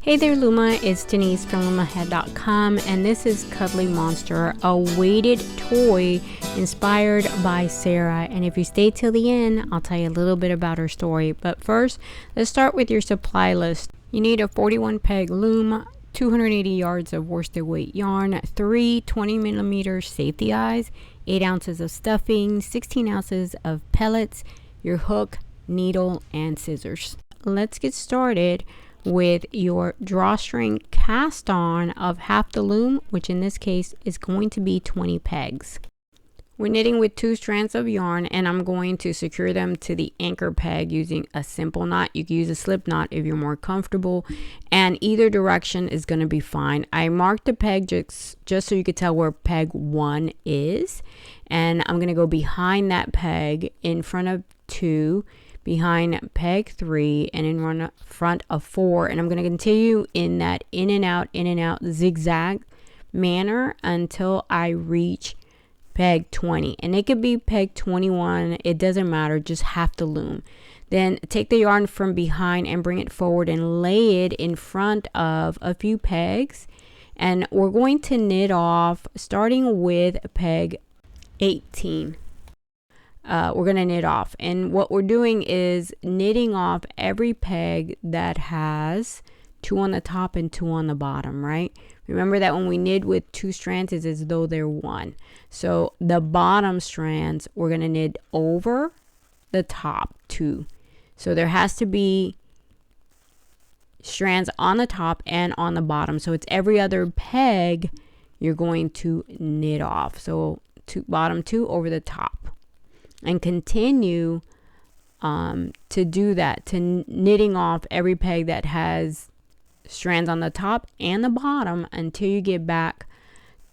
Hey there Luma, it's Denise from LumaHead.com, and this is Cuddly Monster, a weighted toy inspired by Sarah. And if you stay till the end, I'll tell you a little bit about her story. But first, let's start with your supply list. You need a 41 peg loom, 280 yards of worsted weight yarn, 3 20mm safety eyes, 8 ounces of stuffing, 16 ounces of pellets, your hook, needle, and scissors. Let's get started with your drawstring cast on of half the loom, which in this case is going to be 20 pegs. We're knitting with 2 strands of yarn, and I'm going to secure them to the anchor peg using a simple knot. You can use a slip knot if you're more comfortable, and either direction is going to be fine. I marked the peg just so you could tell where peg 1 is, and I'm going to go behind that peg, in front of 2, behind peg 3, and in front of 4, and I'm going to continue in that in and out zigzag manner until I reach peg 20, and it could be peg 21, it doesn't matter, just half the loom. Then take the yarn from behind and bring it forward and lay it in front of a few pegs, and we're going to knit off starting with peg 18. We're going to knit off, and what we're doing is knitting off every peg that has 2 on the top and 2 on the bottom, right? Remember that when we knit with 2 strands, it's as though they're 1. So the bottom strands, we're going to knit over the top 2. So there has to be strands on the top and on the bottom. So it's every other peg you're going to knit off. So bottom 2 over the top. And continue to do that, to knitting off every peg that has strands on the top and the bottom until you get back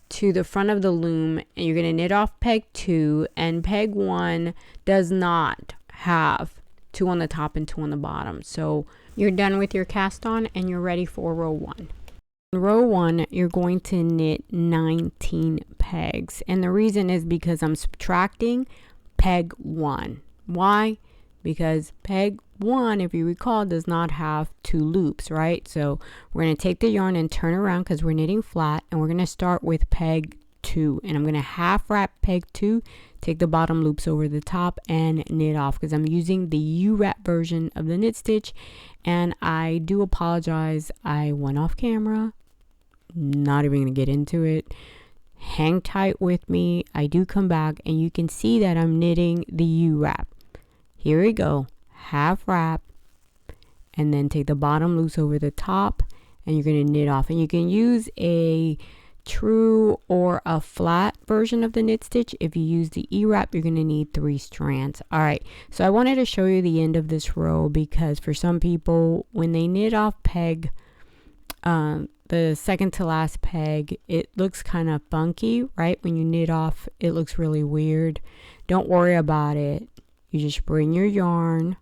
to the front of the loom, and you're going to knit off peg 2, and peg 1 does not have 2 on the top and 2 on the bottom. So you're done with your cast on and you're ready for row 1. In row 1, you're going to knit 19 pegs, and the reason is because I'm subtracting peg 1. Why? Because peg 1, if you recall, does not have 2 loops, right? So we're going to take the yarn and turn around because we're knitting flat, and we're going to start with peg 2, and I'm going to half wrap peg 2, take the bottom loops over the top and knit off because I'm using the U-wrap version of the knit stitch. And I do apologize, I went off camera, not even going to get into it. Hang tight with me. I do come back and you can see that I'm knitting the U-wrap. Here we go. Half wrap, and then take the bottom loose over the top, and you're going to knit off. And you can use a true or a flat version of the knit stitch. If you use the E-wrap, you're going to need 3 strands. All right, so I wanted to show you the end of this row because for some people, when they knit off peg the second to last peg, it looks kind of funky, right? When you knit off, it looks really weird. Don't worry about it. You just bring your yarn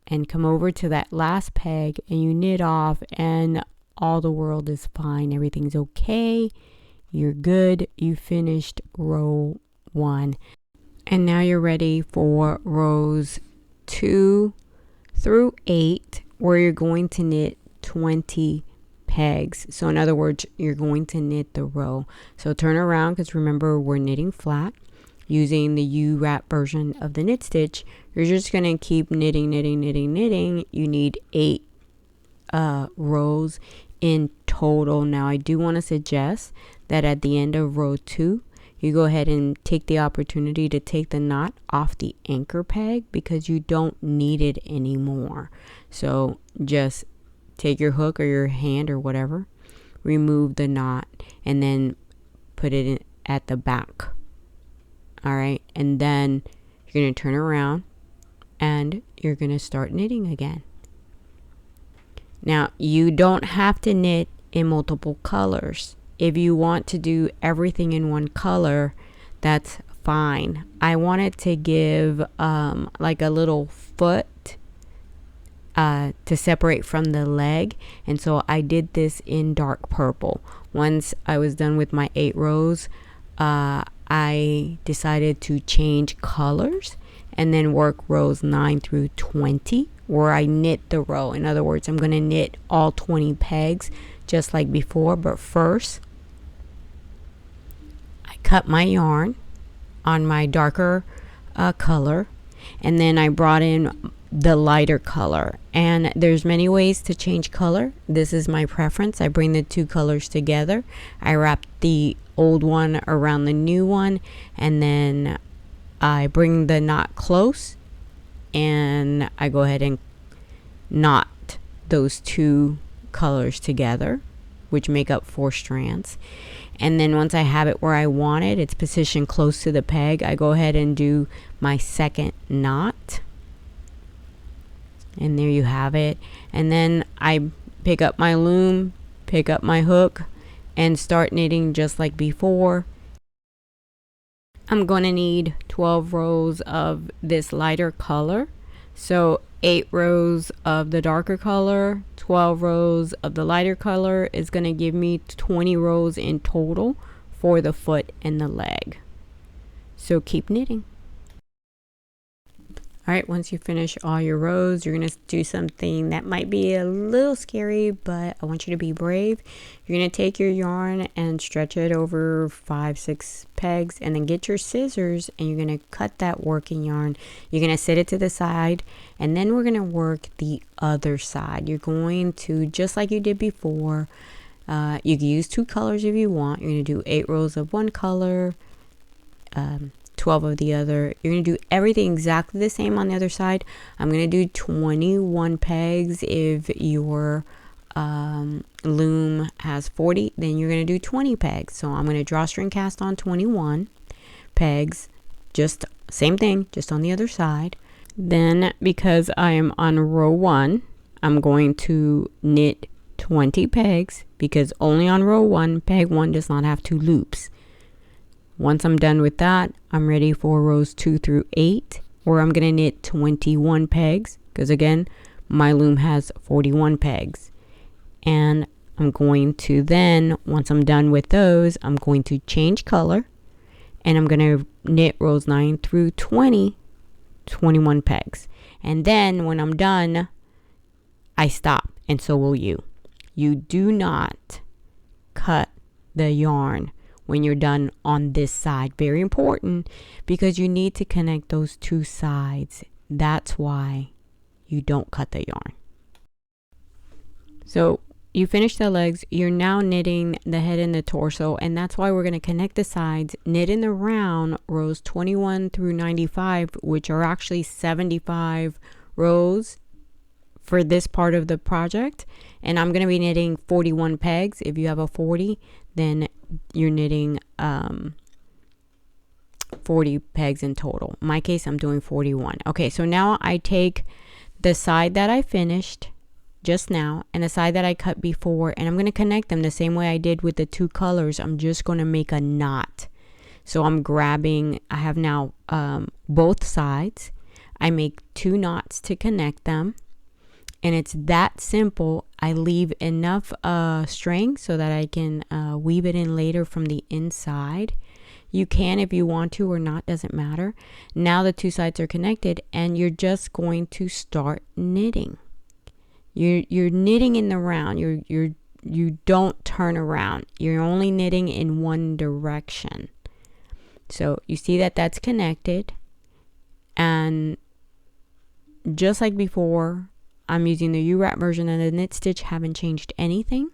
and come over to that last peg and you knit off, and all the world is fine. Everything's okay. You're good. You finished row 1. And now you're ready for rows 2 through 8, where you're going to knit 20 pegs. So in other words, you're going to knit the row. So turn around, because remember, we're knitting flat using the U-wrap version of the knit stitch. You're just going to keep knitting. You need 8 rows in total. Now I do want to suggest that at the end of row 2, you go ahead and take the opportunity to take the knot off the anchor peg because you don't need it anymore. So just take your hook or your hand or whatever, remove the knot, and then put it in at the back. All right, and then you're going to turn around and you're going to start knitting again. Now, you don't have to knit in multiple colors. If you want to do everything in one color, that's fine. I wanted to give like a little foot to separate from the leg, and so I did this in dark purple. Once I was done with my 8 rows, I decided to change colors and then work rows 9 through 20 where I knit the row. In other words, I'm going to knit all 20 pegs just like before, but first I cut my yarn on my darker color, and then I brought in the lighter color. And there's many ways to change color. This is my preference. I bring the two colors together. I wrap the old one around the new one, and then I bring the knot close, and I go ahead and knot those two colors together, which make up 4 strands. And then once I have it where I want it, it's positioned close to the peg, I go ahead and do my second knot. And there you have it. And then I pick up my loom, pick up my hook, and start knitting just like before. I'm going to need 12 rows of this lighter color. So 8 rows of the darker color, 12 rows of the lighter color is going to give me 20 rows in total for the foot and the leg. So keep knitting. All right, once you finish all your rows, you're going to do something that might be a little scary, but I want you to be brave. You're going to take your yarn and stretch it over 5-6 pegs, and then get your scissors and you're going to cut that working yarn. You're going to set it to the side, and then we're going to work the other side. You're going to, just like you did before, you can use 2 colors if you want. You're going to do 8 rows of one color, 12 of the other. You're going to do everything exactly the same on the other side. I'm going to do 21 pegs. If your loom has 40, then you're going to do 20 pegs. So I'm going to drawstring cast on 21 pegs, just same thing, just on the other side. Then, because I am on row 1, I'm going to knit 20 pegs, because only on row 1, peg 1 does not have 2 loops. Once I'm done with that, I'm ready for rows 2 through 8, where I'm going to knit 21 pegs, because again, my loom has 41 pegs. And I'm going to then, once I'm done with those, I'm going to change color, and I'm going to knit rows 9 through 20, 21 pegs. And then when I'm done, I stop, and so will you. You do not cut the yarn when you're done on this side. Very important, because you need to connect those 2 sides. That's why you don't cut the yarn. So you finish the legs, you're now knitting the head and the torso, and that's why we're going to connect the sides, knit in the round rows 21 through 95, which are actually 75 rows for this part of the project. And I'm going to be knitting 41 pegs. If you have a 40, then you're knitting 40 pegs in total. In my case, I'm doing 41. Okay, so now I take the side that I finished just now and the side that I cut before, and I'm going to connect them the same way I did with the 2 colors. I'm just going to make a knot. So I'm grabbing, I have now both sides. I make 2 knots to connect them, and it's that simple. I leave enough string so that I can weave it in later from the inside. You can if you want to or not, doesn't matter. Now the 2 sides are connected, and you're just going to start knitting. You're knitting in the round. You don't turn around. You're only knitting in one direction. So you see that that's connected, and just like before, I'm using the U-wrap version of the knit stitch. Haven't changed anything.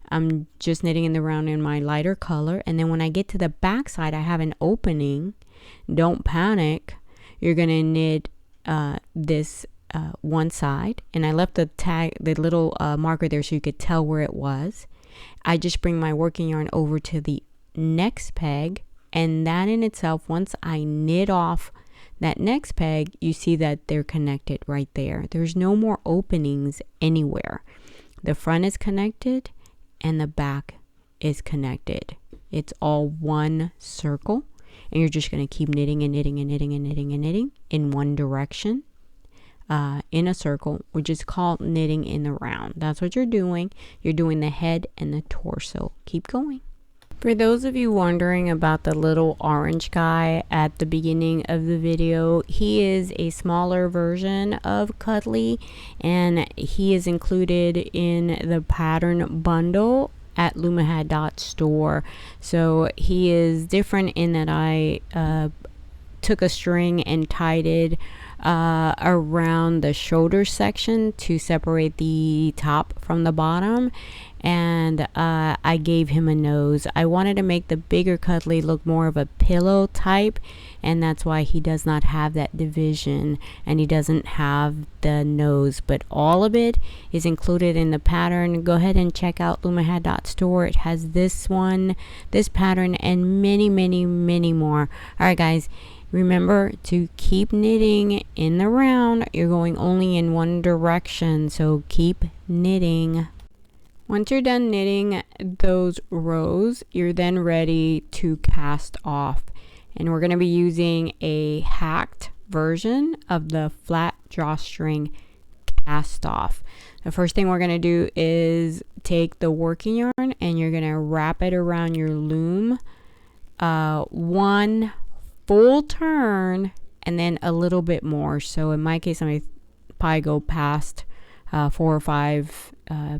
I'm just knitting in the round in my lighter color, and then when I get to the back side, I have an opening. Don't panic. You're gonna knit this one side, and I left the tag, the little marker there, so you could tell where it was. I just bring my working yarn over to the next peg, and that in itself, once I knit off that next peg, you see that they're connected right there. There's no more openings anywhere. The front is connected and the back is connected. It's all one circle, and you're just going to keep knitting and knitting and knitting and knitting and knitting in one direction in a circle, which is called knitting in the round. That's what you're doing. You're doing the head and the torso. Keep going. For those of you wondering about the little orange guy at the beginning of the video, he is a smaller version of Cuddly, and he is included in the pattern bundle at lumahad.store. So he is different in that I took a string and tied it around the shoulder section to separate the top from the bottom, and I gave him a nose. I wanted to make the bigger Cuddly look more of a pillow type, and that's why he does not have that division and he doesn't have the nose, but all of it is included in the pattern. Go ahead and check out lumahad.store. It has this one, this pattern, and many more. All right guys, remember to keep knitting in the round. You're going only in one direction, so keep knitting. Once you're done knitting those rows, you're then ready to cast off. And we're going to be using a hacked version of the flat drawstring cast off. The first thing we're going to do is take the working yarn and you're going to wrap it around your loom, one full turn and then a little bit more. So in my case, I'm going to probably go past 4 or 5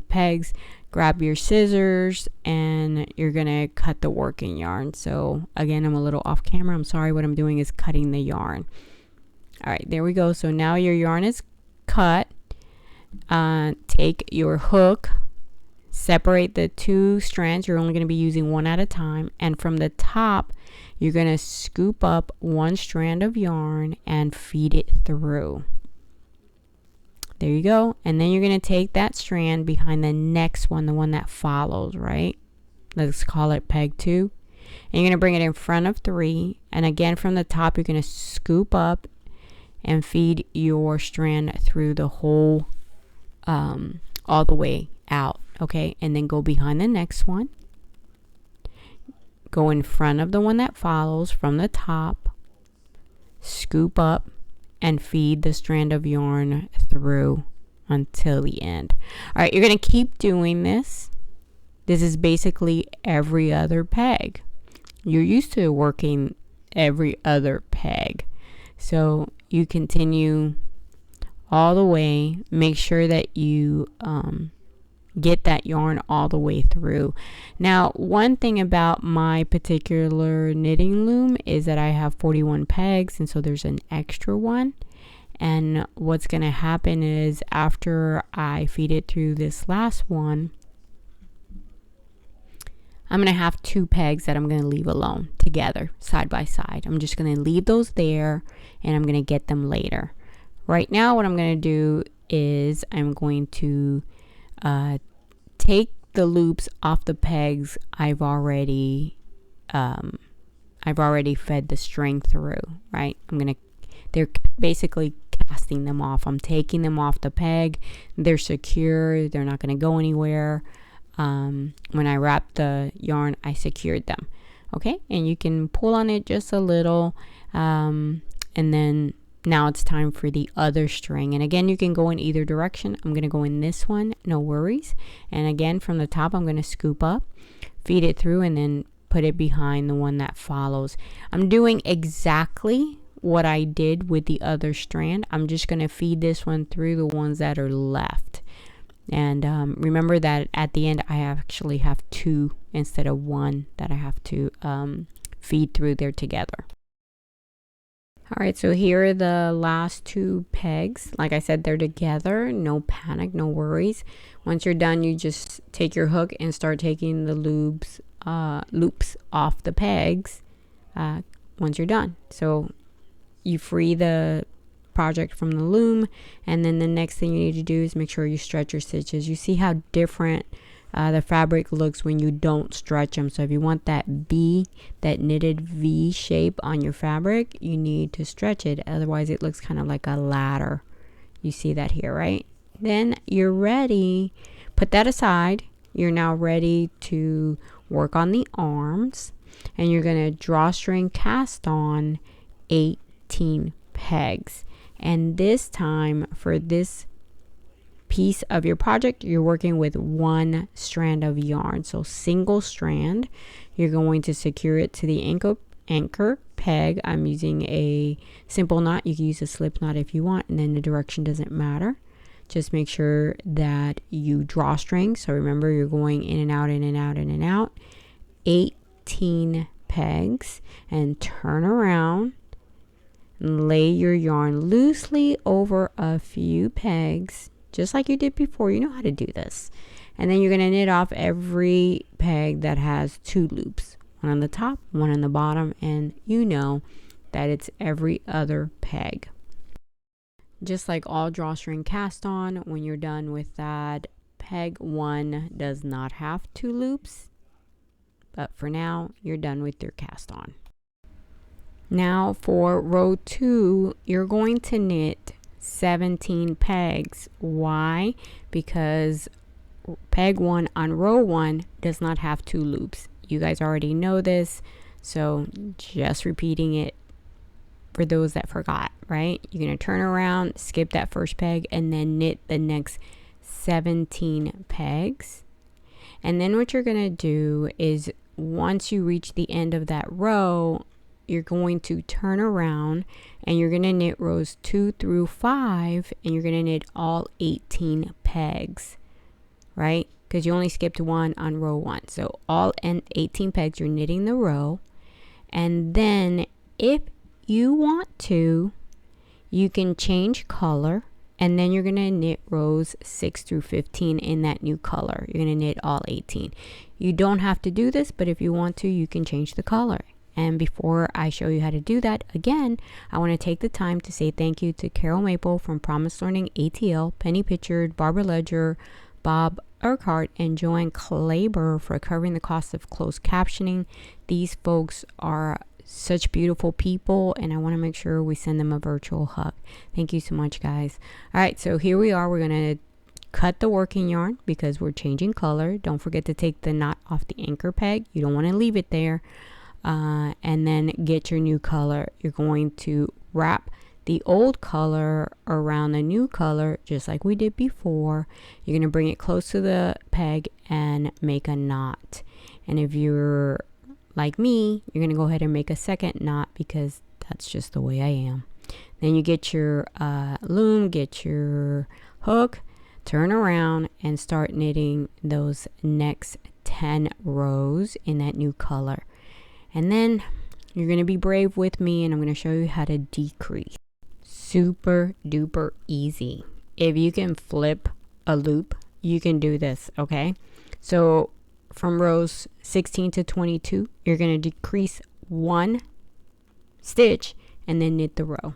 pegs. Grab your scissors and you're gonna cut the working yarn. So again, I'm a little off camera, I'm sorry. What I'm doing is cutting the yarn. All right, there we go. So now your yarn is cut. Take your hook, separate the 2 strands. You're only going to be using one at a time, and from the top you're going to scoop up 1 strand of yarn and feed it through. There you go. And then you're going to take that strand behind the next one, the one that follows, right? Let's call it peg 2. And you're going to bring it in front of 3. And again, from the top, you're going to scoop up and feed your strand through the whole, all the way out. Okay. And then go behind the next one. Go in front of the one that follows from the top. Scoop up and feed the strand of yarn through until the end. All right, you're going to keep doing this. This is basically every other peg. You're used to working every other peg. So you continue all the way. Make sure that you get that yarn all the way through. Now, one thing about my particular knitting loom is that I have 41 pegs, and so there's an extra one. And what's going to happen is after I feed it through this last one, I'm going to have 2 pegs that I'm going to leave alone together, side by side. I'm just going to leave those there and I'm going to get them later. Right now, what I'm going to do is I'm going to take the loops off the pegs I've already fed the string through, right? They're basically casting them off. I'm taking them off the peg. They're secure. They're not going to go anywhere. When I wrapped the yarn, I secured them. Okay, and you can pull on it just a little, and then now it's time for the other string. And again, you can go in either direction. I'm going to go in this one, no worries. And again, from the top, I'm going to scoop up, feed it through, and then put it behind the one that follows. I'm doing exactly what I did with the other strand. I'm just going to feed this one through the ones that are left. And remember that at the end, I actually have 2 instead of 1 that I have to feed through there together. All right, so here are the last 2 pegs. Like I said, they're together. No panic, no worries. Once you're done, you just take your hook and start taking the loops off the pegs once you're done. So you free the project from the loom, and then the next thing you need to do is make sure you stretch your stitches. You see how different the fabric looks when you don't stretch them. So if you want that V, that knitted V shape on your fabric, you need to stretch it. Otherwise it looks kind of like a ladder. You see that here, right? Then you're ready. Put that aside. You're now ready to work on the arms, and you're going to drawstring cast on 18 pegs. And this time for this piece of your project, you're working with one strand of yarn. So single strand, you're going to secure it to the anchor peg. I'm using a simple knot. You can use a slip knot if you want, and then the direction doesn't matter. Just make sure that you drawstring. So remember, you're going in and out, in and out, in and out. 18 pegs, and turn around. Lay your yarn loosely over a few pegs, just like you did before. You know how to do this. And then you're going to knit off every peg that has 2 loops. One on the top, one on the bottom, and you know that it's every other peg. Just like all drawstring cast on, when you're done with that, peg 1 does not have 2 loops. But for now, you're done with your cast on. Now for row 2, you're going to knit 17 pegs. Why? Because peg 1 on row 1 does not have 2 loops. You guys already know this, so just repeating it for those that forgot, right? You're going to turn around, skip that first peg, and then knit the next 17 pegs. And then what you're going to do is, once you reach the end of that row, you're going to turn around and you're going to knit rows 2 through 5, and you're going to knit all 18 pegs, right? Because you only skipped 1 on row 1. So all 18 pegs, you're knitting the row. And then if you want to, you can change color, and then you're going to knit rows 6 through 15 in that new color. You're going to knit all 18. You don't have to do this, but if you want to, you can change the color. And before I show you how to do that, again, I want to take the time to say thank you to Carol Maple from Promise Learning ATL, Penny Pitchard, Barbara Ledger, Bob Urquhart, and Joanne Klaber for covering the cost of closed captioning. These folks are such beautiful people, and I want to make sure we send them a virtual hug. Thank you so much, guys. All right, so here we are. We're going to cut the working yarn because we're changing color. Don't forget to take the knot off the anchor peg. You don't want to leave it there. And then get your new color. You're going to wrap the old color around the new color, just like we did before. You're going to bring it close to the peg and make a knot. And if you're like me, you're going to go ahead and make a second knot, because that's just the way I am. Then you get your loom, get your hook, turn around, and start knitting those next 10 rows in that new color. And then you're going to be brave with me, and I'm going to show you how to decrease. Super duper easy. If you can flip a loop, you can do this, okay? So from rows 16 to 22, you're going to decrease 1 stitch and then knit the row,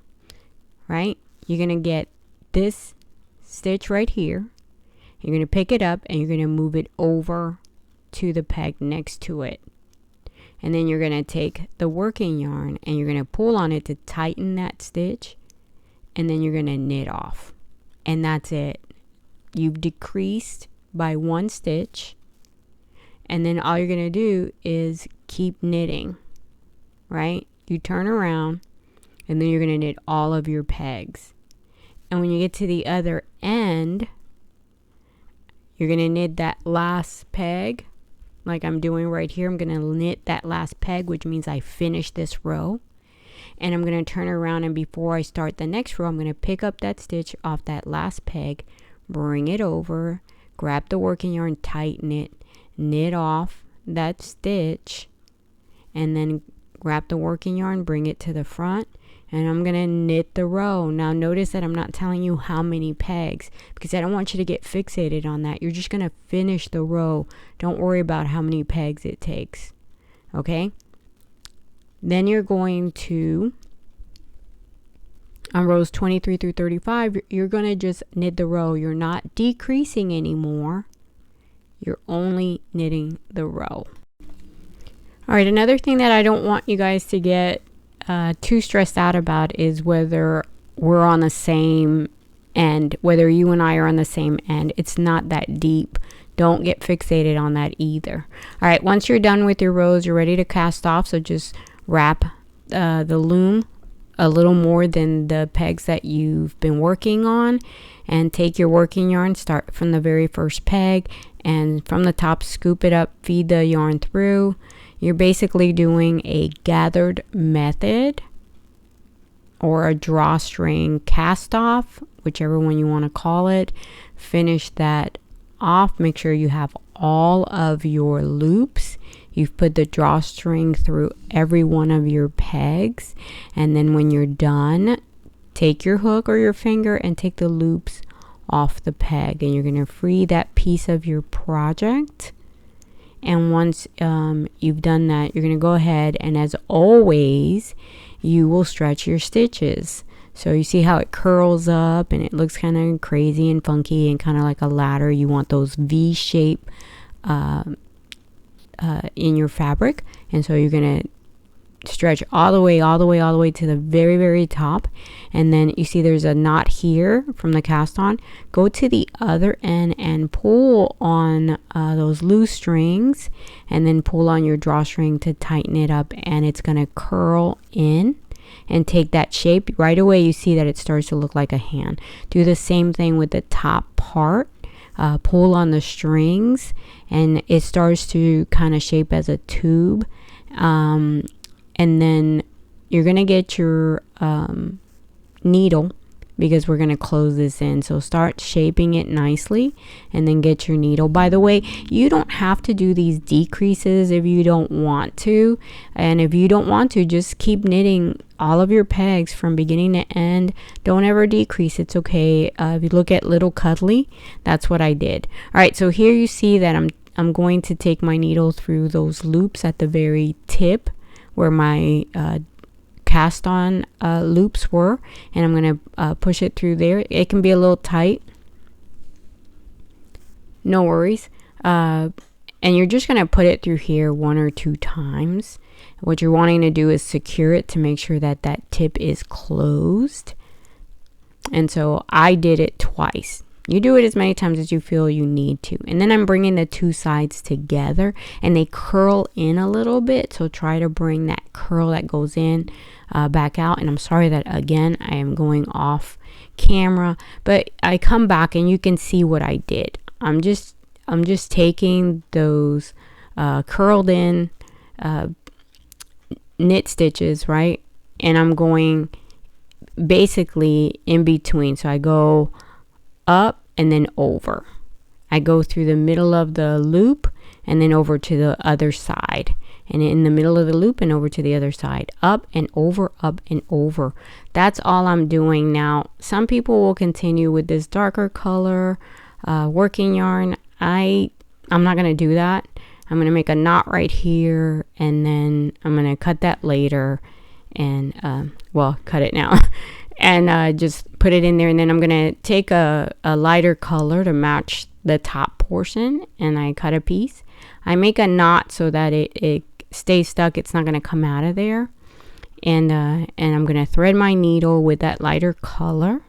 right? You're going to get this stitch right here. You're going to pick it up and you're going to move it over to the peg next to it. And then you're going to take the working yarn and you're going to pull on it to tighten that stitch. And then you're going to knit off. And that's it. You've decreased by 1 stitch. And then all you're going to do is keep knitting, right? You turn around and then you're going to knit all of your pegs. And when you get to the other end, you're going to knit that last peg. Like I'm doing right here, I'm going to knit that last peg, which means I finished this row. And I'm going to turn around, and before I start the next row, I'm going to pick up that stitch off that last peg, bring it over, grab the working yarn, tighten it, knit off that stitch, and then grab the working yarn, bring it to the front, and I'm going to knit the row. Now notice that I'm not telling you how many pegs, because I don't want you to get fixated on that. You're just going to finish the row. Don't worry about how many pegs it takes. Okay? Then you're going to, on rows 23 through 35, you're going to just knit the row. You're not decreasing anymore. You're only knitting the row. All right, another thing that I don't want you guys to get too stressed out about is whether we're on the same end, whether you and I are on the same end. It's not that deep. Don't get fixated on that either. All right, once you're done with your rows, you're ready to cast off. So just wrap the loom a little more than the pegs that you've been working on, and take your working yarn, start from the very first peg, and from the top scoop it up, feed the yarn through. You're basically doing a gathered method or a drawstring cast off, whichever one you want to call it. Finish that off. Make sure you have all of your loops. You've put the drawstring through every one of your pegs, and then when you're done, take your hook or your finger and take the loops off the peg, and you're going to free that piece of your project. And once you've done that, you're going to go ahead and, as always, you will stretch your stitches. So you see how it curls up and it looks kind of crazy and funky and kind of like a ladder. You want those V shape in your fabric, and so you're going to stretch all the way to the very, very top. And then you see there's a knot here from the cast on. Go to the other end and pull on those loose strings, and then pull on your drawstring to tighten it up, and it's going to curl in and take that shape. Right away you see that it starts to look like a hand. Do the same thing with the top part. Pull on the strings and it starts to kind of shape as a tube. And then you're going to get your needle, because we're going to close this in. So start shaping it nicely and then get your needle. By the way, you don't have to do these decreases if you don't want to. And if you don't want to, just keep knitting all of your pegs from beginning to end. Don't ever decrease. It's okay. If you look at Little Cuddly, that's what I did. All right, so here you see that I'm going to take my needle through those loops at the very tip where my cast on loops were, and I'm going to push it through there. It can be a little tight, no worries. And you're just going to put it through here 1 or 2 times. What you're wanting to do is secure it to make sure that that tip is closed. And so I did it twice. You do it as many times as you feel you need to. And then I'm bringing the 2 sides together, and they curl in a little bit. So try to bring that curl that goes in back out. And I'm sorry that, again, I am going off camera, but I come back and you can see what I did. I'm just taking those curled in knit stitches, right? And I'm going basically in between. So I go up and then over. I go through the middle of the loop and then over to the other side, and in the middle of the loop and over to the other side, up and over, up and over. That's all I'm doing. Now some people will continue with this darker color working yarn. I'm not going to do that. I'm going to make a knot right here, and then I'm going to cut that later, and well, cut it now. And just put it in there, and then I'm going to take a lighter color to match the top portion, and I cut a piece. I make a knot so that it stays stuck. It's not going to come out of there. And I'm going to thread my needle with that lighter color,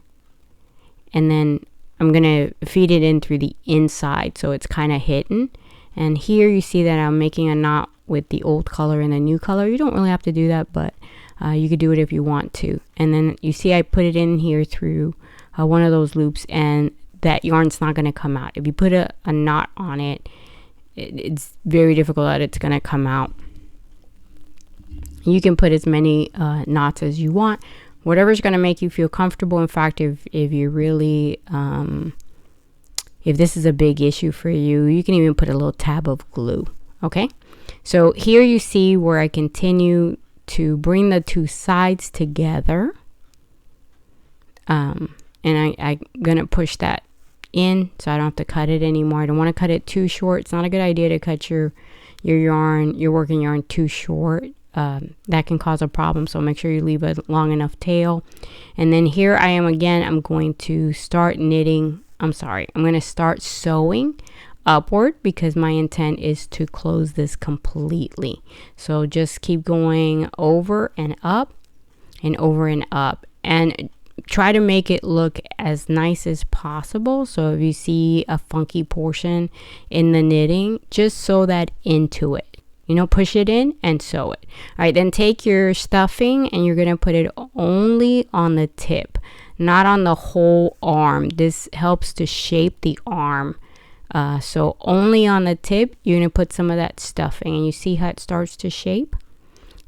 and then I'm going to feed it in through the inside so it's kind of hidden. And here you see that I'm making a knot with the old color and the new color. You don't really have to do that, but you could do it if you want to. And then you see I put it in here through one of those loops, and that yarn's not going to come out. If you put a knot on it, it's very difficult that it's going to come out. You can put as many knots as you want, whatever's going to make you feel comfortable. In fact, if you really if this is a big issue for you, you can even put a little tab of glue. Okay, so here you see where I continue to bring the 2 sides together, and I'm gonna push that in so I don't have to cut it anymore. I don't want to cut it too short. It's not a good idea to cut your working yarn too short. That can cause a problem, so make sure you leave a long enough tail. And then here I am again. I'm going to start knitting. I'm going to start sewing upward, because my intent is to close this completely. So just keep going over and up and over and up, and try to make it look as nice as possible. So if you see a funky portion in the knitting, just sew that into it. push it in and sew it. All right, then take your stuffing and you're going to put it only on the tip, not on the whole arm. This helps to shape the arm. So only on the tip, you're going to put some of that stuffing, and you see how it starts to shape.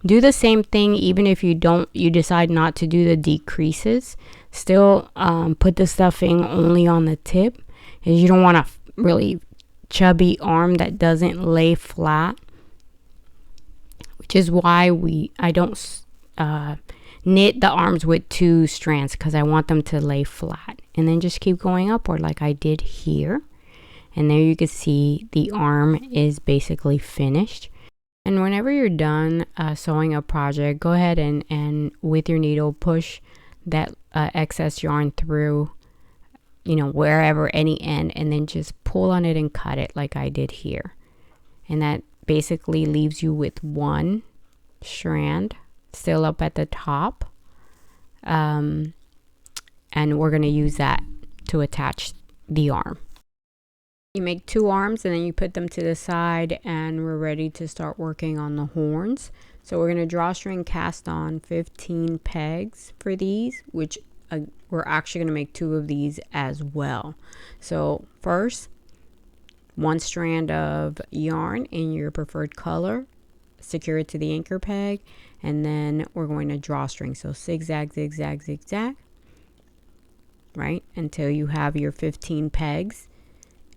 Do the same thing even if you decide not to do the decreases. Still put the stuffing only on the tip, because you don't want a really chubby arm that doesn't lay flat, which is why I don't knit the arms with 2 strands, because I want them to lay flat. And then just keep going upward like I did here. And there you can see the arm is basically finished. And whenever you're done sewing a project, go ahead and with your needle push that excess yarn through, wherever any end, and then just pull on it and cut it like I did here. And that basically leaves you with 1 strand still up at the top. And we're going to use that to attach the arm. You make 2 arms and then you put them to the side, and we're ready to start working on the horns. So we're going to drawstring cast on 15 pegs for these, which we're actually going to make 2 of these as well. So first, 1 strand of yarn in your preferred color, secure it to the anchor peg, and then we're going to drawstring. So zigzag, zigzag, zigzag, right, until you have your 15 pegs.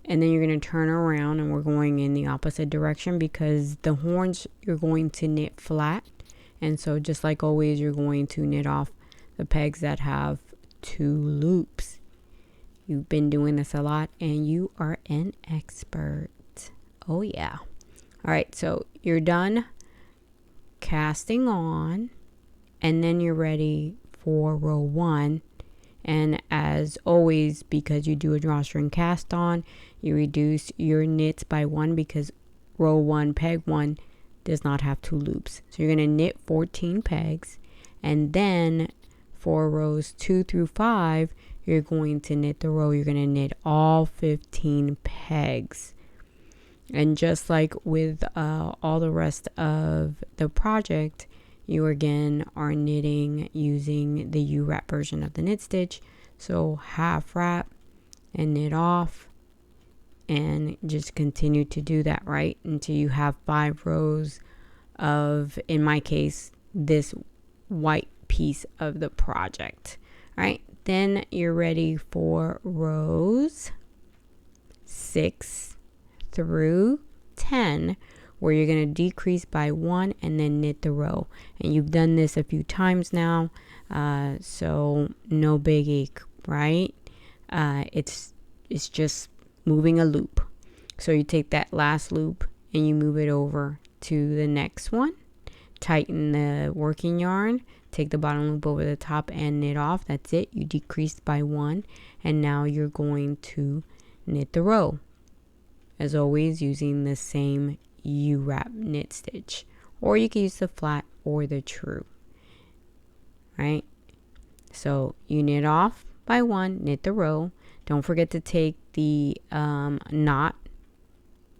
And then you're going to turn around, and we're going in the opposite direction, because the horns you're going to knit flat. And so just like always, you're going to knit off the pegs that have 2 loops. You've been doing this a lot and you are an expert. Oh yeah. All right, so you're done casting on, and then you're ready for row 1. And as always, because you do a drawstring cast on, you reduce your knits by 1, because row 1, peg 1 does not have 2 loops. So you're going to knit 14 pegs, and then for rows 2 through 5, you're going to knit the row. You're going to knit all 15 pegs. And just like with all the rest of the project, you again are knitting using the U-wrap version of the knit stitch. So half wrap and knit off, and just continue to do that, right, until you have 5 rows of, in my case, this white piece of the project. All right, then you're ready for rows 6 through 10, where you're going to decrease by 1 and then knit the row. And you've done this a few times now, so no biggie, right? It's just moving a loop. So you take that last loop and you move it over to the next one, tighten the working yarn, take the bottom loop over the top and knit off. That's it. You decreased by 1, and now you're going to knit the row, as always, using the same U-wrap knit stitch, or you can use the flat or the true, right? So you knit off by 1, knit the row. Don't forget to take the knot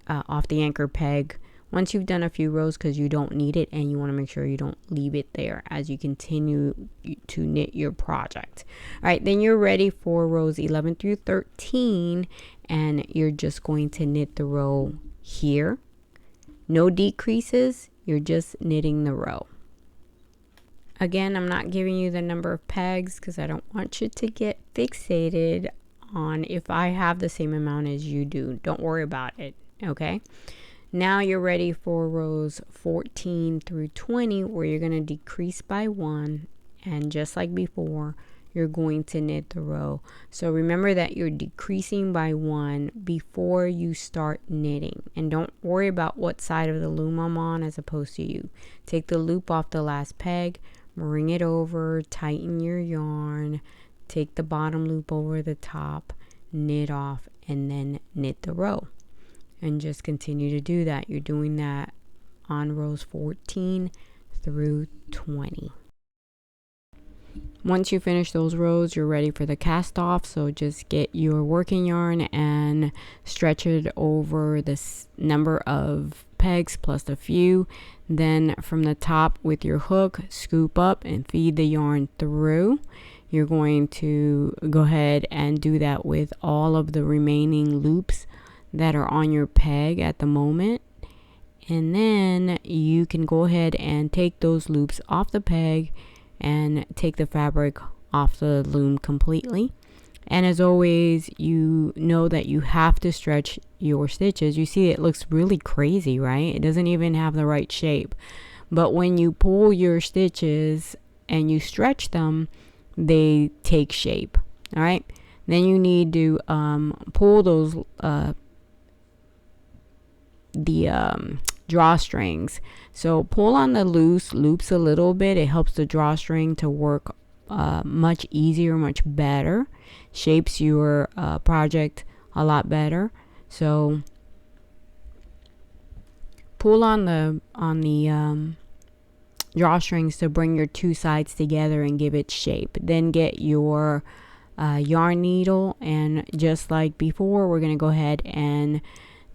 off the anchor peg once you've done a few rows, because you don't need it, and you want to make sure you don't leave it there as you continue to knit your project. All right, then you're ready for rows 11 through 13, and you're just going to knit the row here. No decreases, you're just knitting the row. Again, I'm not giving you the number of pegs because I don't want you to get fixated on if I have the same amount as you do. Don't worry about it, okay? Now you're ready for rows 14 through 20, where you're going to decrease by 1, and just like before, you're going to knit the row. So remember that you're decreasing by 1 before you start knitting, and don't worry about what side of the loom I'm on as opposed to you. Take the loop off the last peg, bring it over, tighten your yarn, take the bottom loop over the top, knit off, and then knit the row. And just continue to do that. You're doing that on rows 14 through 20. Once you finish those rows, you're ready for the cast off. So just get your working yarn and stretch it over this number of pegs plus a few. Then from the top with your hook, scoop up and feed the yarn through. You're going to go ahead and do that with all of the remaining loops that are on your peg at the moment. And then you can go ahead and take those loops off the peg and take the fabric off the loom completely. And as always, you know that you have to stretch your stitches. You see it looks really crazy, right? It doesn't even have the right shape. But when you pull your stitches and you stretch them, they take shape. All right. Then you need to pull those drawstrings. So pull on the loose loops a little bit. It helps the drawstring to work much easier, much better. Shapes your project a lot better. So pull on the drawstrings to bring your two sides together and give it shape. Then get your yarn needle, and just like before, we're going to go ahead and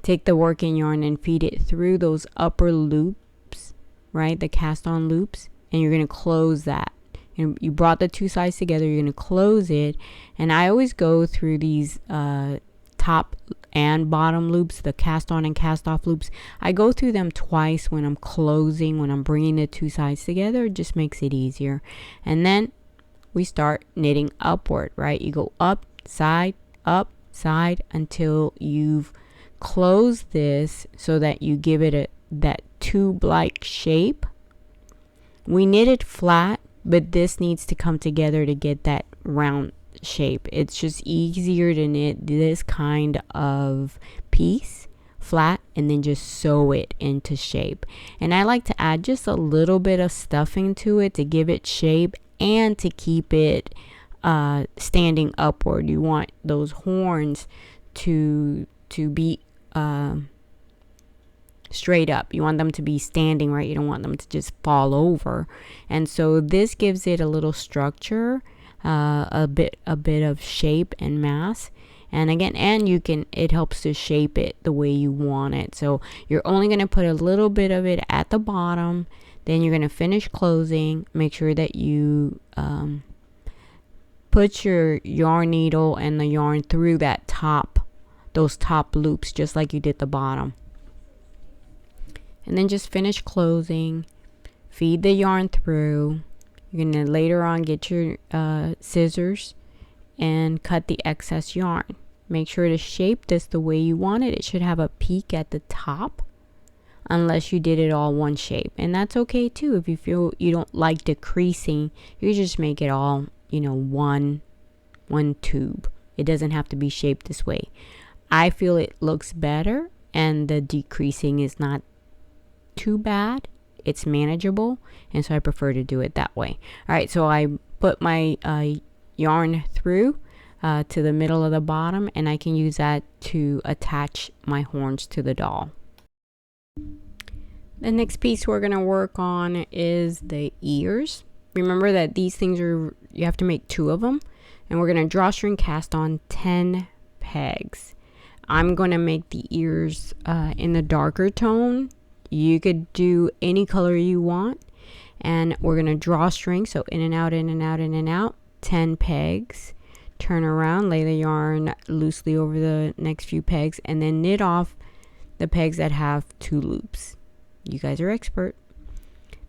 take the working yarn and feed it through those upper loops, right? The cast on loops, and you're going to close that. You brought the two sides together, you're going to close it. And I always go through these top and bottom loops, the cast on and cast off loops. I go through them twice when I'm closing, when I'm bringing the two sides together. It just makes it easier. And then we start knitting upward, right? You go up, side, until you've closed this so that you give it that tube-like shape. We knit it flat, but this needs to come together to get that round shape. It's just easier to knit this kind of piece flat and then just sew it into shape. And I like to add just a little bit of stuffing to it to give it shape and to keep it standing upward. You want those horns to be straight up. You want them to be standing, right? You don't want them to just fall over. And so this gives it a little structure, a bit of shape and mass. And again, it helps to shape it the way you want it. So you're only going to put a little bit of it at the bottom. Then you're going to finish closing. Make sure that you put your yarn needle and the yarn through those top loops, just like you did the bottom. And then just finish closing. Feed the yarn through. You're going to later on get your scissors and cut the excess yarn. Make sure to shape this the way you want it. It should have a peak at the top, unless you did it all one shape. And that's okay too. If you feel you don't like decreasing, you just make it all, one tube. It doesn't have to be shaped this way. I feel it looks better and the decreasing is not too bad. It's manageable, and so I prefer to do it that way. All right, so I put my yarn through to the middle of the bottom, and I can use that to attach my horns to the doll. The next piece we're going to work on is the ears. Remember that these things you have to make 2 of them, and we're going to drawstring cast on 10 pegs. I'm going to make the ears in the darker tone. You could do any color you want, and we're going to drawstring, so in and out, in and out, in and out, 10 pegs. Turn around, lay the yarn loosely over the next few pegs, and then knit off the pegs that have 2 loops. You guys are expert.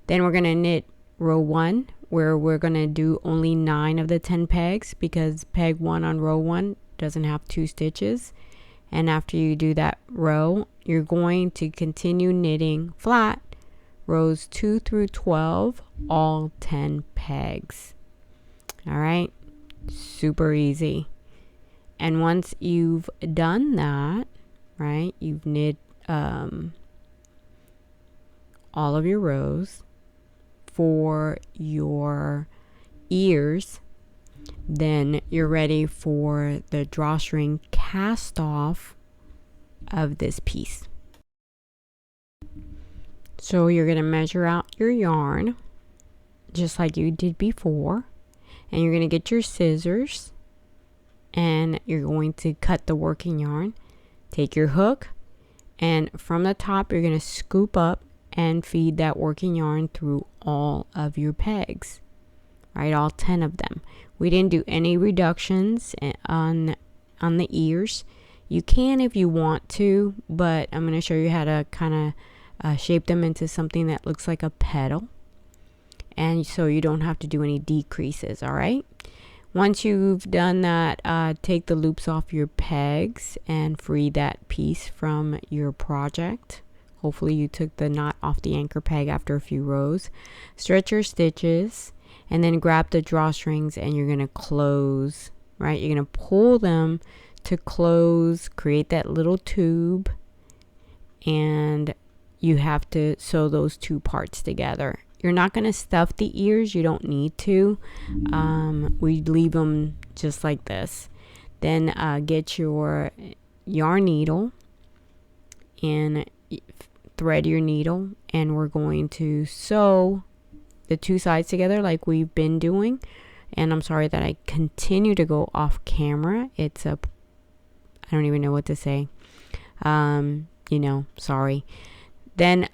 Then we're going to knit row 1, where we're going to do only 9 of the 10 pegs, because peg 1 on row 1 doesn't have 2 stitches. And after you do that row, you're going to continue knitting flat rows 2 through 12, all 10 pegs. All right, super easy. And once you've done that, right, you've knit all of your rows for your ears, then you're ready for the drawstring cast off of this piece. So you're going to measure out your yarn just like you did before, And you're going to get your scissors and you're going to cut the working yarn. Take your hook, and from the top you're going to scoop up and feed that working yarn through all of your pegs, right? All 10 of them. We didn't do any reductions on the ears. You can if you want to, but I'm going to show you how to kind of shape them into something that looks like a petal, and so you don't have to do any decreases. All right, once you've done that, take the loops off your pegs and free that piece from your project. Hopefully you took the knot off the anchor peg after a few rows. Stretch your stitches and then grab the drawstrings, and you're going to close, right? You're going to pull them to close, create that little tube, and you have to sew those two parts together. You're not going to stuff the ears, you don't need to. We leave them just like this. Then get your yarn needle and thread your needle, and we're going to sew the two sides together like we've been doing. And I'm sorry that I continue to go off camera. I don't even know what to say. Sorry. Then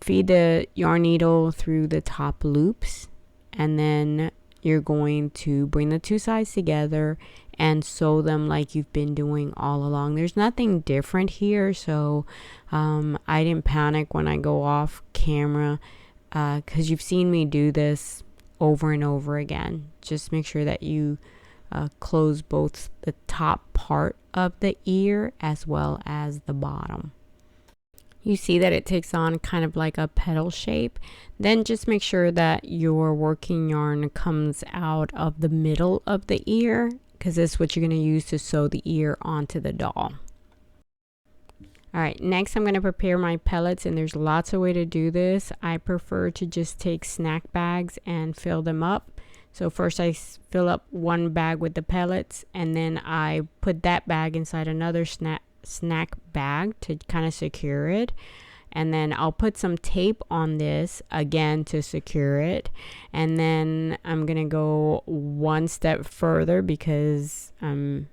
feed the yarn needle through the top loops, and then you're going to bring the two sides together and sew them like you've been doing all along. There's nothing different here, so I didn't panic when I go off camera, because you've seen me do this over and over again. Just make sure that you close both the top part of the ear as well as the bottom. You see that it takes on kind of like a petal shape. Then just make sure that your working yarn comes out of the middle of the ear, because this is what you're going to use to sew the ear onto the doll. Alright, next I'm going to prepare my pellets, and there's lots of ways to do this. I prefer to just take snack bags and fill them up. So first I fill up one bag with the pellets, and then I put that bag inside another snack bag to kind of secure it, and then I'll put some tape on this again to secure it. And then I'm gonna go one step further because I'm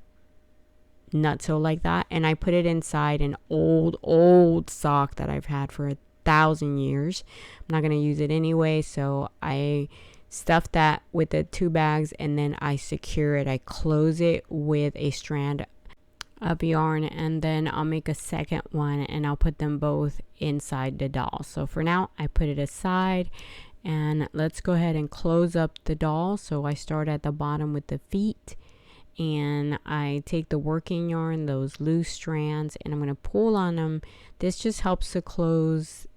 nutso like that, and I put it inside an old sock that I've had for 1,000 years. I'm not gonna use it anyway, so I stuff that with the two bags, and then I secure it. I close it with a strand of yarn, and then I'll make a second one and I'll put them both inside the doll. So for now I put it aside, and let's go ahead and close up the doll. So I start at the bottom with the feet, and I take the working yarn, those loose strands, and I'm going to pull on them. This just helps to close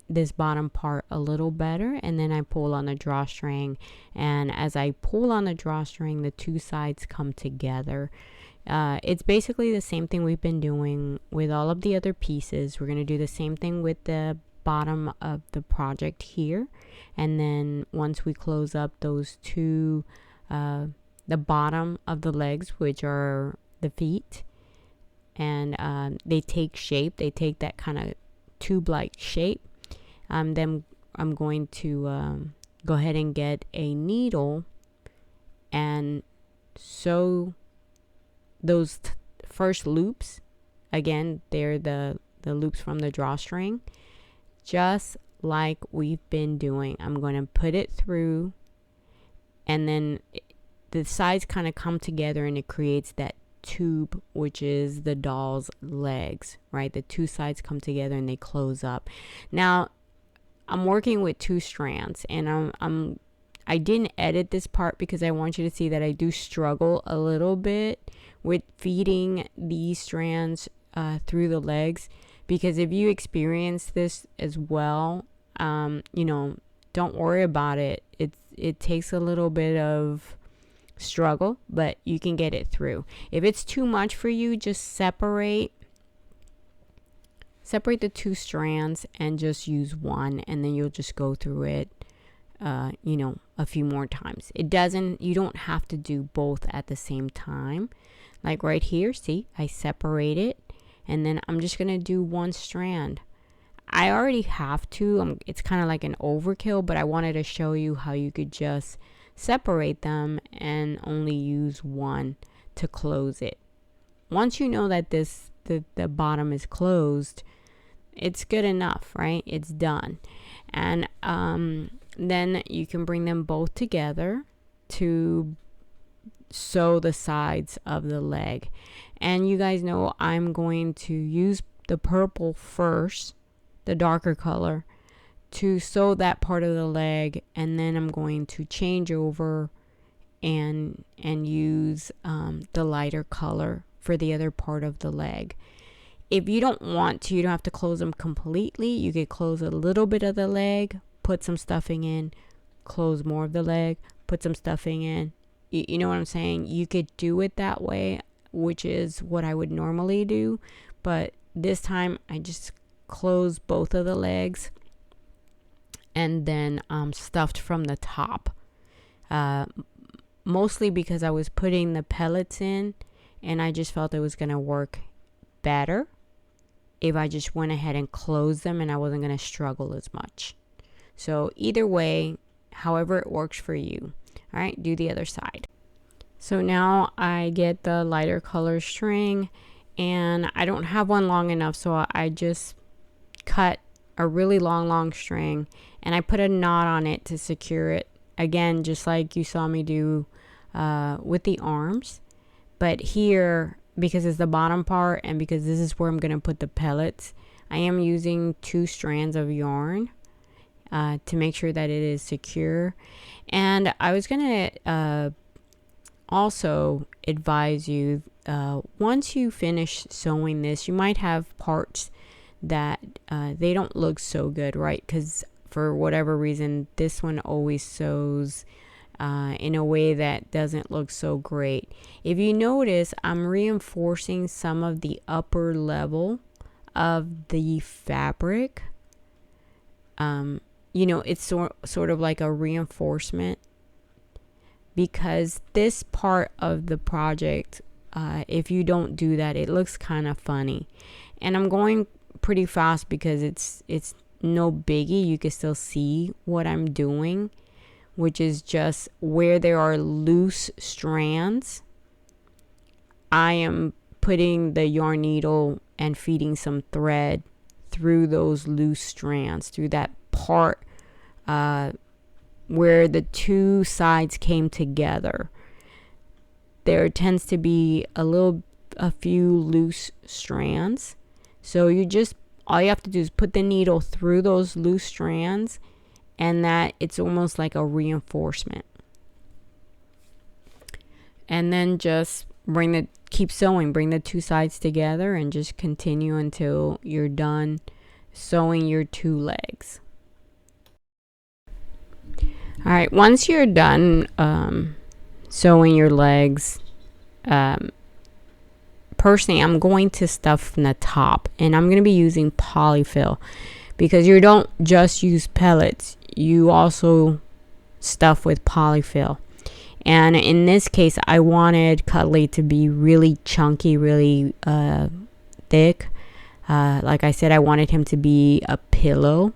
this bottom part a little better, and then I pull on the drawstring, and as I pull on the drawstring, the two sides come together. It's basically the same thing we've been doing with all of the other pieces. We're going to do the same thing with the bottom of the project here, and then once we close up those two, the bottom of the legs, which are the feet, and they take shape, they take that kind of tube-like shape. Then I'm going to go ahead and get a needle and sew those first loops. Again, they're the loops from the drawstring, just like we've been doing. I'm going to put it through, and then the sides kind of come together and it creates that tube, which is the doll's legs, right? The two sides come together and they close up. Now I'm working with two strands, and I didn't edit this part because I want you to see that I do struggle a little bit with feeding these strands through the legs, because if you experience this as well, don't worry about it. It takes a little bit of struggle, but you can get it through. If it's too much for you, just separate the two strands and just use one, and then you'll just go through it a few more times. You don't have to do both at the same time. Like right here, see, I separate it, and then I'm just gonna do one strand. I already have to, it's kind of like an overkill, but I wanted to show you how you could just separate them and only use one to close it. Once you know that the bottom is closed, it's good enough, right? It's done. And then you can bring them both together to sew the sides of the leg. And you guys know I'm going to use the purple first, the darker color, to sew that part of the leg, and then I'm going to change over and use the lighter color for the other part of the leg. If you don't want to, you don't have to close them completely. You could close a little bit of the leg, put some stuffing in, close more of the leg, put some stuffing in. You know what I'm saying? You could do it that way, which is what I would normally do. But this time I just closed both of the legs and then stuffed from the top. Mostly because I was putting the pellets in and I just felt it was going to work better if I just went ahead and closed them and I wasn't going to struggle as much. So either way, however it works for you. All right, do the other side. So now I get the lighter color string, and I don't have one long enough, so I just cut a really long string and I put a knot on it to secure it. Again, just like you saw me do with the arms. But here, because it's the bottom part and because this is where I'm going to put the pellets, I am using 2 strands of yarn to make sure that it is secure. And I was going to also advise you, once you finish sewing this, you might have parts that they don't look so good, right? Because for whatever reason, this one always sews in a way that doesn't look so great. If you notice, I'm reinforcing some of the upper level of the fabric. It's sort of like a reinforcement, because this part of the project, if you don't do that, it looks kind of funny. And I'm going pretty fast because it's no biggie. You can still see what I'm doing, which is just where there are loose strands, I am putting the yarn needle and feeding some thread through those loose strands, through that part where the 2 sides came together. There tends to be a few loose strands. So all you have to do is put the needle through those loose strands, and that it's almost like a reinforcement. And then just keep sewing, bring the 2 sides together and just continue until you're done sewing your 2 legs. All right, once you're done sewing your legs, personally, I'm going to stuff from the top, and I'm going to be using polyfill, because you don't just use pellets, you also stuff with polyfill. And in this case, I wanted Cuddly to be really chunky, really thick. Like I said, I wanted him to be a pillow,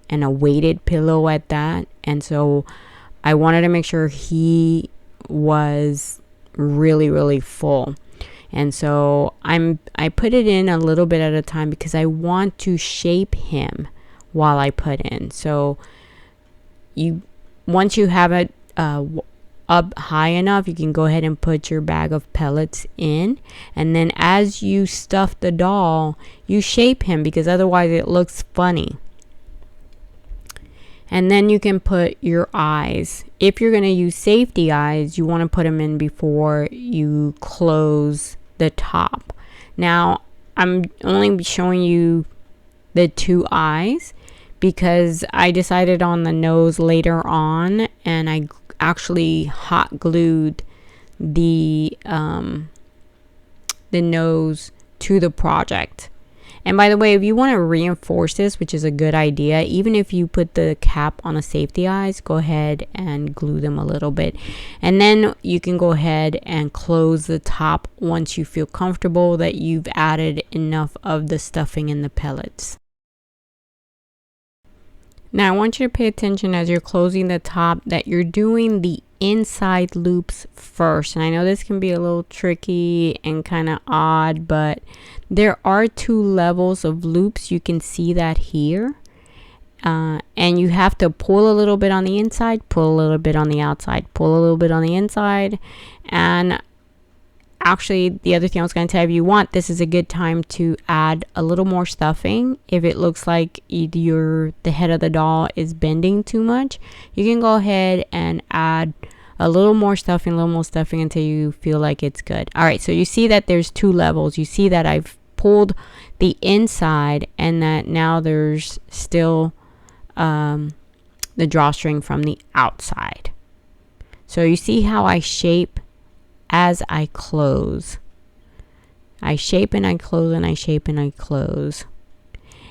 and a weighted pillow at that. And so I wanted to make sure he was really, really full. And so I put it in a little bit at a time because I want to shape him while I put in. So once you have it up high enough, you can go ahead and put your bag of pellets in, and then as you stuff the doll, you shape him, because otherwise it looks funny. And then you can put your eyes. If you're going to use safety eyes, you want to put them in before you close the top. Now, I'm only showing you the 2 eyes because I decided on the nose later on, and I actually hot glued the nose to the project. And by the way, if you want to reinforce this, which is a good idea, even if you put the cap on a safety eyes, go ahead and glue them a little bit. And then you can go ahead and close the top once you feel comfortable that you've added enough of the stuffing in the pellets. Now I want you to pay attention as you're closing the top that you're doing the inside loops first. And I know this can be a little tricky and kind of odd, but there are 2 levels of loops. You can see that here. And you have to pull a little bit on the inside, pull a little bit on the outside, pull a little bit on the inside. And actually, the other thing I was going to tell you, this is a good time to add a little more stuffing. If it looks like the head of the doll is bending too much, you can go ahead and add a little more stuffing until you feel like it's good. All right, so you see that there's 2 levels. You see that I've pulled the inside and that now there's still the drawstring from the outside. So you see how I shape as I close. I shape and I close and I shape and I close.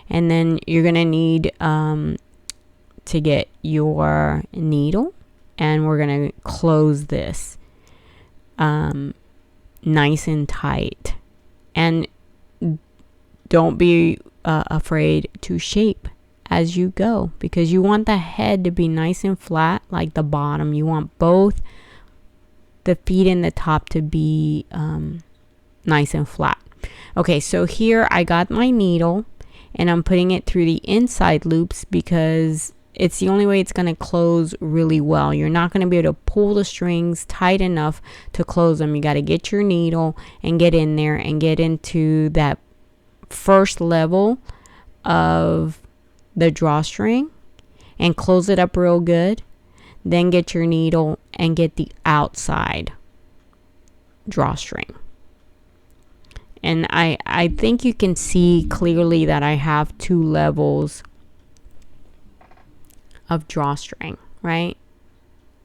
And then you're gonna need to get your needle, and we're gonna close this nice and tight. And don't be afraid to shape as you go, because you want the head to be nice and flat like the bottom. You want both the feet and the top to be nice and flat. Okay, so here I got my needle and I'm putting it through the inside loops because it's the only way it's going to close really well. You're not going to be able to pull the strings tight enough to close them. You got to get your needle and get in there and get into that first level of the drawstring and close it up real good. Then get your needle and get the outside drawstring. And I think you can see clearly that I have 2 levels of drawstring, right?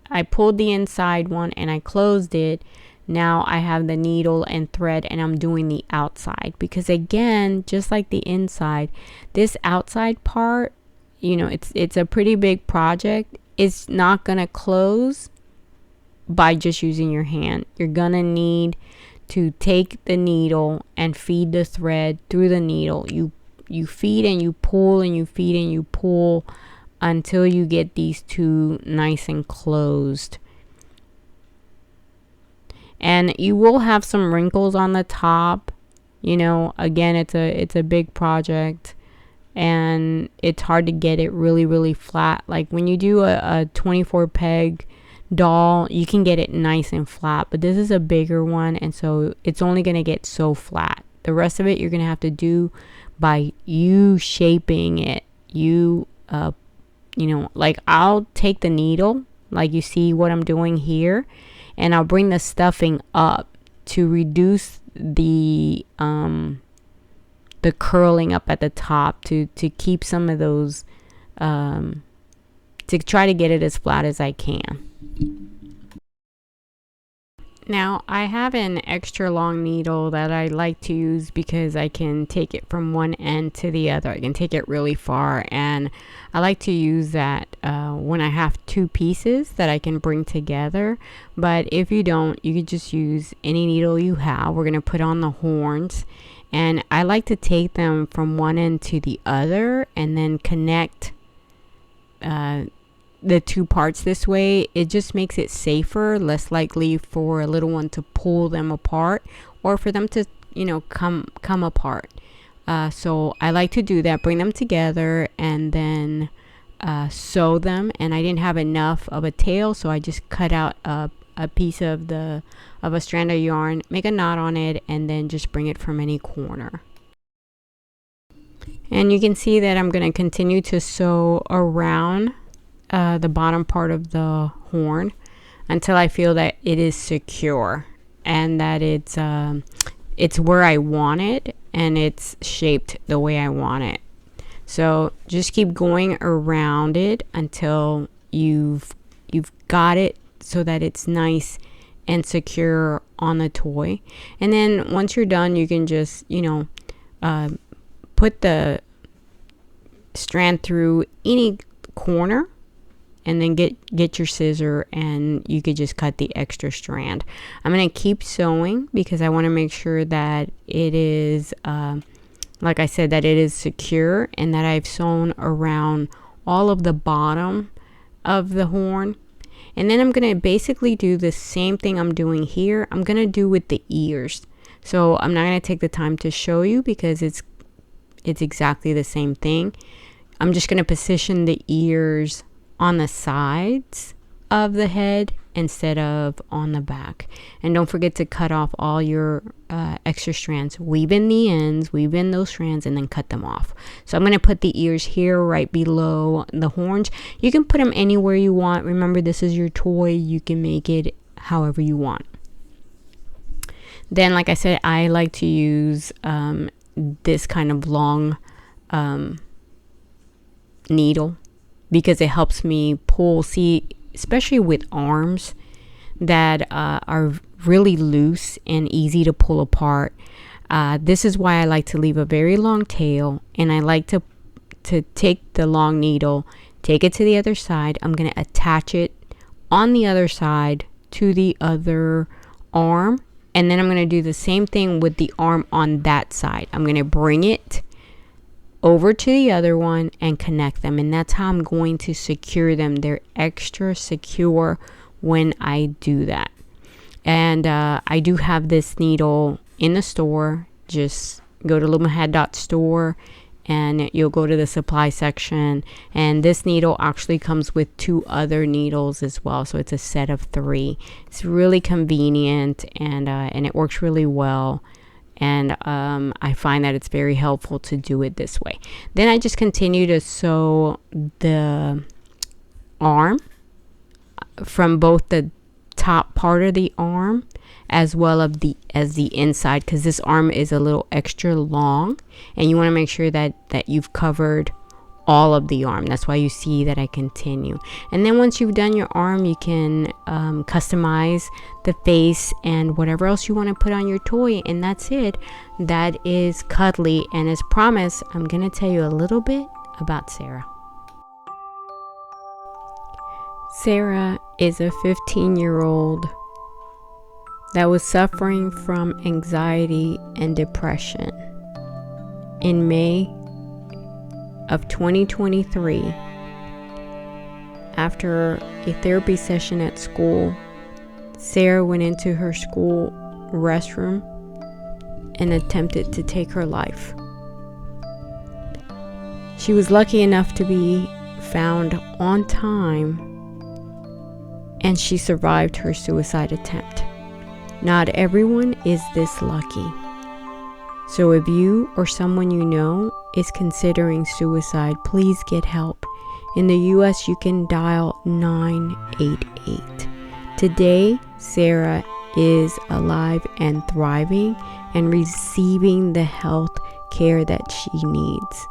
I pulled the inside one and I closed it. Now I have the needle and thread and I'm doing the outside, because again, just like the inside, this outside part, you know, it's a pretty big project. It's not gonna close by just using your hand. You're gonna need to take the needle and feed the thread through the needle. You feed and you pull and you feed and you pull until you get these 2 nice and closed. And you will have some wrinkles on the top. You know, again, it's a big project and it's hard to get it really flat. Like when you do a 24 peg doll, you can get it nice and flat, but this is a bigger one, and so it's only going to get so flat. The rest of it you're going to have to do by you shaping it. You know, like I'll take the needle, like you see what I'm doing here, and I'll bring the stuffing up to reduce the curling up at the top to keep some of those to try to get it as flat as I can. Now I have an extra long needle that I like to use because I can take it from one end to the other. I can take it really far, and I like to use that when I have 2 pieces that I can bring together. But if you don't, you could just use any needle you have. We're going to put on the horns, and I like to take them from one end to the other and then connect the 2 parts this way. It just makes it safer, less likely for a little one to pull them apart or for them to, you know, come apart. So I like to do that, bring them together and then sew them. And I didn't have enough of a tail, so I just cut out a piece of a strand of yarn, make a knot on it, and then just bring it from any corner. And you can see that I'm going to continue to sew around the bottom part of the horn until I feel that it is secure and that it's where I want it and it's shaped the way I want it. So just keep going around it until you've got it so that it's nice and secure on the toy. And then once you're done, you can just, you know, put the strand through any corner and then get your scissor and you could just cut the extra strand. I'm going to keep sewing because I want to make sure that it is, like I said, that it is secure and that I've sewn around all of the bottom of the horn. And then I'm going to basically do the same thing I'm doing here. I'm going to do with the ears. So I'm not going to take the time to show you because it's exactly the same thing. I'm just going to position the ears on the sides of the head instead of on the back. And don't forget to cut off all your extra strands. Weave in the ends, weave in those strands, and then cut them off. So I'm going to put the ears here right below the horns. You can put them anywhere you want. Remember, this is your toy. You can make it however you want. Then, like I said, I like to use this kind of long needle because it helps me pull. See, especially with arms that are really loose and easy to pull apart. This is why I like to leave a very long tail, and I like to take the long needle, take it to the other side. I'm going to attach it on the other side to the other arm, and then I'm going to do the same thing with the arm on that side. I'm going to bring it over to the other one and connect them, and that's how I'm going to secure them. They're extra secure when I do that. And I do have this needle in the store. Just go to lumahead.store and you'll go to the supply section, and this needle actually comes with 2 other needles as well, so it's a set of 3. It's really convenient, and it works really well. And I find that it's very helpful to do it this way. Then I just continue to sew the arm from both the top part of the arm as well as the inside, because this arm is a little extra long, and you want to make sure that you've covered all of the arm. That's why you see that I continue. And then once you've done your arm, you can customize the face and whatever else you want to put on your toy, and that's it. That is Cuddly, and as promised, I'm gonna tell you a little bit about Sarah. Sarah is a 15-year-old that was suffering from anxiety and depression. In May of 2023, after a therapy session at school, Sarah went into her school restroom and attempted to take her life. She was lucky enough to be found on time, and she survived her suicide attempt. Not everyone is this lucky. So if you or someone you know is considering suicide, please get help. In the US, you can dial 988. Today, Sarah is alive and thriving and receiving the health care that she needs.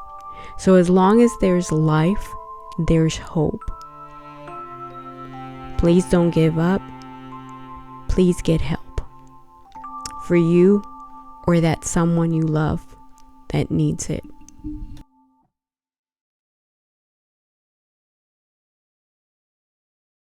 So as long as there's life, there's hope. Please don't give up. Please get help for you or that someone you love that needs it.